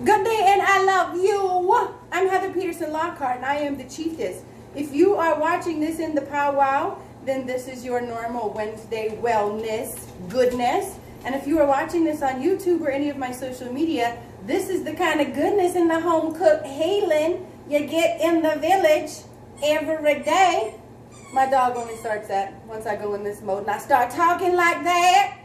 Good day and I love you. I'm Heather Peterson Lockhart and I am the Chieftess. If you are watching this in the powwow, then this is your normal Wednesday wellness goodness. And if you are watching this on YouTube or any of my social media, this is the kind of goodness in the home cooked healing you get in the village every day. My dog only starts that once I go in this mode and I start talking like that.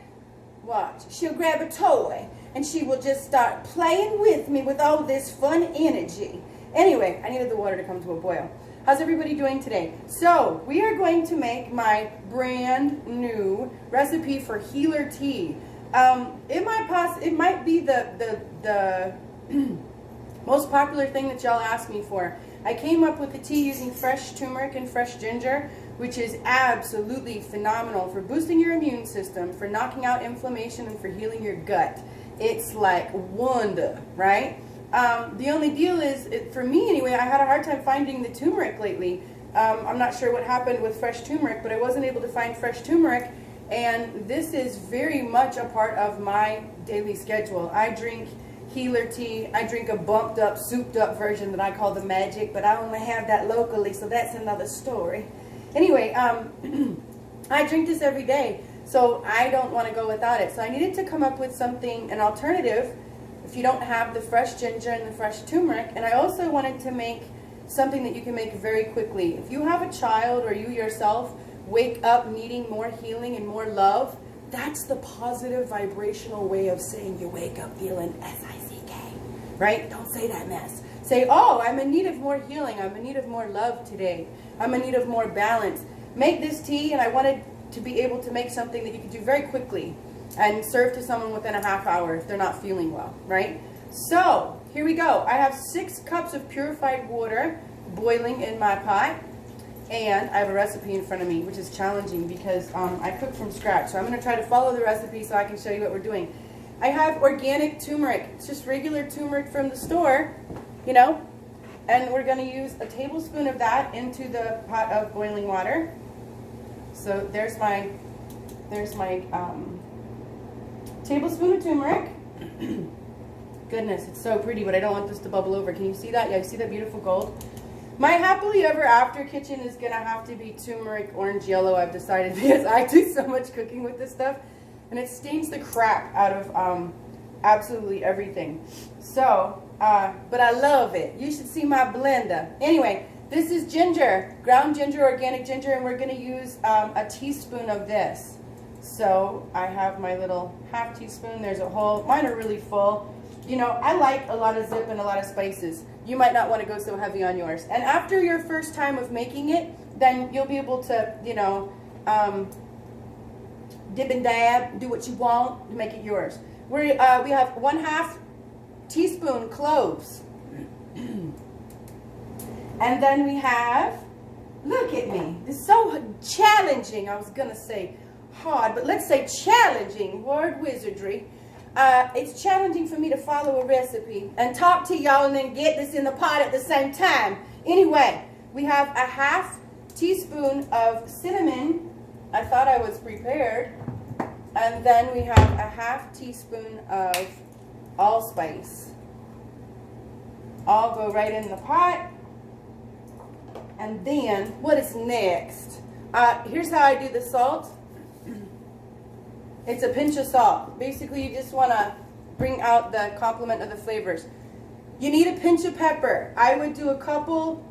Watch, she'll grab a toy and she will just start playing with me with all this fun energy. Anyway, I needed the water to come to a boil. How's everybody doing today? So, we are going to make my brand new recipe for healer tea. It might be the most popular thing that y'all ask me for. I came up with the tea using fresh turmeric and fresh ginger, which is absolutely phenomenal for boosting your immune system, for knocking out inflammation, and for healing your gut. It's like wonder, right? The only deal is, for me anyway, I had a hard time finding the turmeric lately. I'm not sure what happened with fresh turmeric, but I wasn't able to find fresh turmeric, and this is very much a part of my daily schedule. I drink healer tea. I drink a bumped up, souped up version that I call the magic, but I only have that locally, so that's another story. Anyway, I drink this every day, so I don't want to go without it. So I needed to come up with something, an alternative, if you don't have the fresh ginger and the fresh turmeric. And I also wanted to make something that you can make very quickly. If you have a child or you yourself wake up needing more healing and more love, that's the positive vibrational way of saying you wake up feeling S-I-C-K, right? Don't say that mess. Say, oh, I'm in need of more healing. I'm in need of more love today. I'm in need of more balance. Make this tea, and I wanted to be able to make something that you could do very quickly and serve to someone within a half hour if they're not feeling well, right? So, here we go. I have 6 cups of purified water boiling in my pot. And I have a recipe in front of me, which is challenging because I cook from scratch. So I'm going to try to follow the recipe so I can show you what we're doing. I have organic turmeric. It's just regular turmeric from the store, you know. And we're going to use a tablespoon of that into the pot of boiling water. So there's my tablespoon of turmeric. Goodness, it's so pretty, but I don't want this to bubble over. Can you see that? Yeah, you see that beautiful gold? My happily ever after kitchen is going to have to be turmeric orange yellow, I've decided, because I do so much cooking with this stuff. And it stains the crap out of absolutely everything. So, but I love it. You should see my blender. Anyway, this is ginger, ground ginger, organic ginger, and we're going to use a teaspoon of this. So I have my little half teaspoon. There's a whole, mine are really full. You know, I like a lot of zip and a lot of spices. You might not want to go so heavy on yours. And after your first time of making it, then you'll be able to, you know, dib and dab, do what you want to make it yours. We have 1/2 teaspoon cloves. And then we have, look at me, it's so challenging. I was going to say hard, but let's say challenging, word wizardry. It's challenging for me to follow a recipe and talk to y'all and then get this in the pot at the same time. Anyway, we have a 1/2 teaspoon of cinnamon. I thought I was prepared. And then we have a 1/2 teaspoon of allspice. All go right in the pot. And then, what is next? Here's how I do the salt. It's a pinch of salt. Basically, you just want to bring out the complement of the flavors. You need a pinch of pepper. I would do a couple.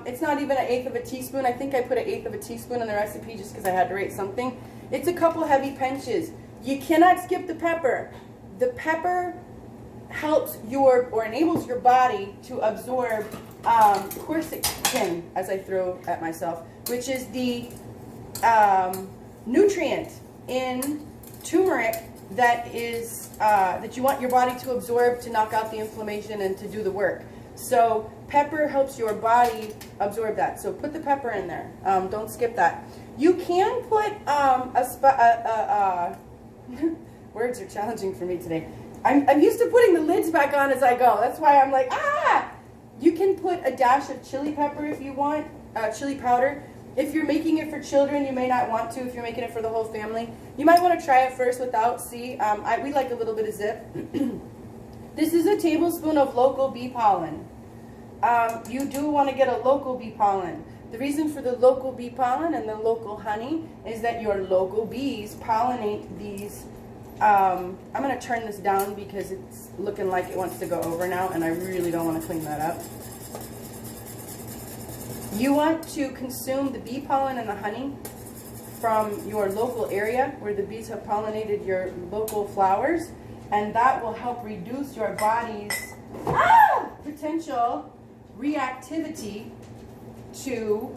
It's not even 1/8 of a teaspoon. I think I put 1/8 of a teaspoon in the recipe just because I had to rate something. It's a couple heavy pinches. You cannot skip the pepper. The pepper helps or enables your body to absorb quercetin, as I throw at myself, which is the nutrient in turmeric that is that you want your body to absorb to knock out the inflammation and to do the work. So pepper helps your body absorb that. So put the pepper in there. Don't skip that. You can put words are challenging for me today. I'm used to putting the lids back on as I go. That's why I'm like, You can put a dash of chili pepper if you want, chili powder. If you're making it for children, you may not want to. If you're making it for the whole family, you might want to try it first without. See, we like a little bit of zip. This is a tablespoon of local bee pollen. You do want to get a local bee pollen. The reason for the local bee pollen and the local honey is that your local bees pollinate these. I'm going to turn this down because it's looking like it wants to go over now, and I really don't want to clean that up. You want to consume the bee pollen and the honey from your local area where the bees have pollinated your local flowers, and that will help reduce your body's potential reactivity to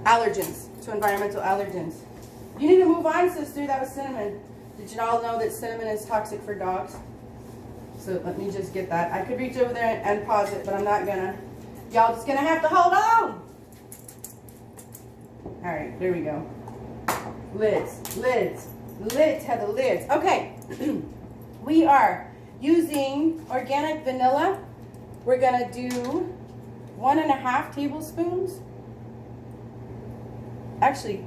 allergens, to environmental allergens. You need to move on, sister. That was cinnamon. Did you all know that cinnamon is toxic for dogs? So let me just get that. I could reach over there and pause it, but I'm not gonna. Y'all just gonna have to hold on. All right, there we go. Lids, lids, lids, Heather, lids. Okay, we are using organic vanilla. We're gonna do 1.5 tablespoons. Actually,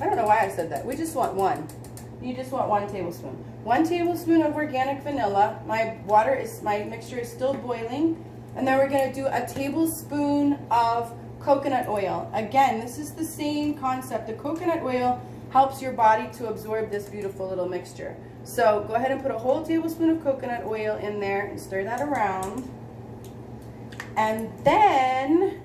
I don't know why I said that. We just want one. You just want 1 tablespoon. 1 tablespoon of organic vanilla. My mixture is still boiling. And then we're gonna do a tablespoon of coconut oil. Again, this is the same concept. The coconut oil helps your body to absorb this beautiful little mixture. So go ahead and put a whole tablespoon of coconut oil in there and stir that around. And then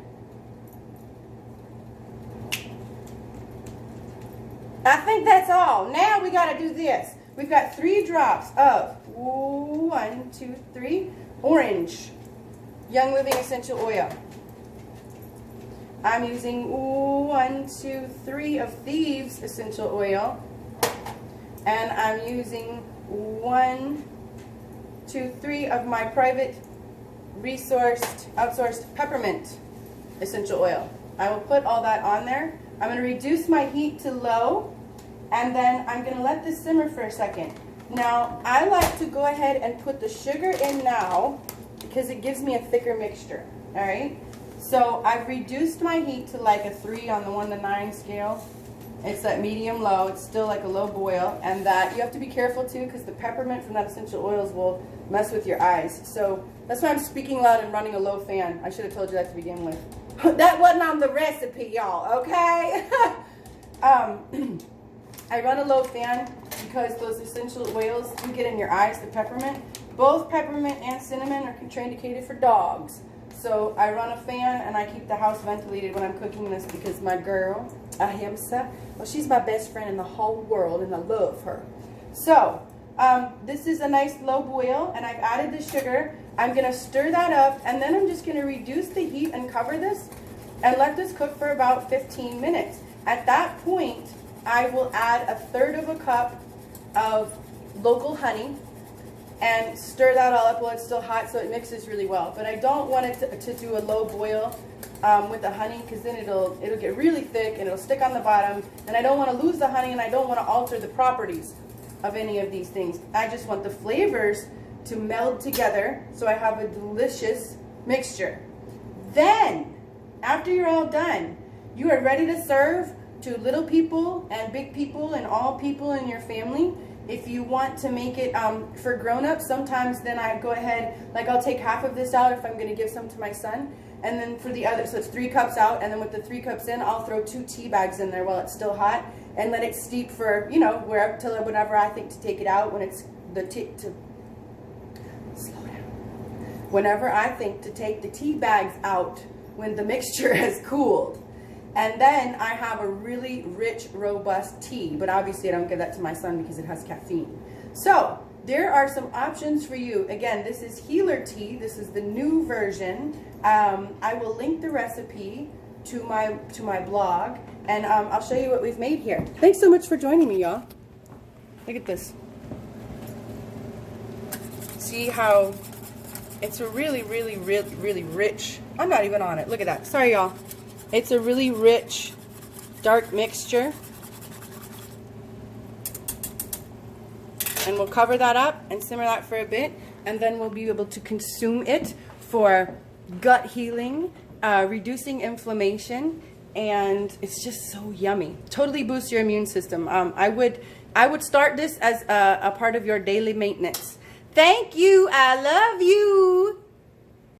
I think that's all. Now we got to do this. We've got 3 drops of 1, 2, 3 orange Young Living essential oil. I'm using 1, 2, 3 of Thieves essential oil, and I'm using 1, 2, 3 of my private resourced outsourced peppermint essential oil. I will put all that on there. I'm going to reduce my heat to low, and then I'm going to let this simmer for a second. Now, I like to go ahead and put the sugar in now because it gives me a thicker mixture. All right? So I've reduced my heat to like a 3 on the 1 to 9 scale. It's at medium low. It's still like a low boil, and that you have to be careful too because the peppermint from that essential oils will mess with your eyes. So that's why I'm speaking loud and running a low fan. I should have told you that to begin with. That wasn't on the recipe, y'all, okay? I run a low fan because those essential oils do get in your eyes, the peppermint. Both peppermint and cinnamon are contraindicated for dogs. So I run a fan and I keep the house ventilated when I'm cooking this because my girl, Ahimsa, well, she's my best friend in the whole world and I love her. So this is a nice low boil and I've added the sugar. I'm going to stir that up and then I'm just going to reduce the heat and cover this and let this cook for about 15 minutes. At that point, I will add 1/3 cup of local honey and stir that all up while it's still hot so it mixes really well. But I don't want it to do a low boil with the honey because then it'll get really thick and it'll stick on the bottom. And I don't want to lose the honey and I don't want to alter the properties of any of these things. I just want the flavors to meld together so I have a delicious mixture. Then, after you're all done, you are ready to serve to little people and big people and all people in your family. If you want to make it for grown-ups, sometimes then I go ahead, like I'll take half of this out if I'm going to give some to my son. And then for the other, so it's 3 cups out, and then with the 3 cups in, I'll throw 2 tea bags in there while it's still hot and let it steep for, you know, till whenever I think to take it out, when it's slow down. Whenever I think to take the tea bags out when the mixture has cooled. And then I have a really rich, robust tea, but obviously I don't give that to my son because it has caffeine. So there are some options for you. Again, this is Healer Tea. This is the new version. I will link the recipe to my blog, and I'll show you what we've made here. Thanks so much for joining me, y'all. Look at this. See how it's a really, really, really, really rich. I'm not even on it. Look at that. Sorry, y'all. It's a really rich, dark mixture. And we'll cover that up and simmer that for a bit, and then we'll be able to consume it for gut healing, reducing inflammation, and it's just so yummy. Totally boosts your immune system. I I would start this as a part of your daily maintenance. Thank you. I love you.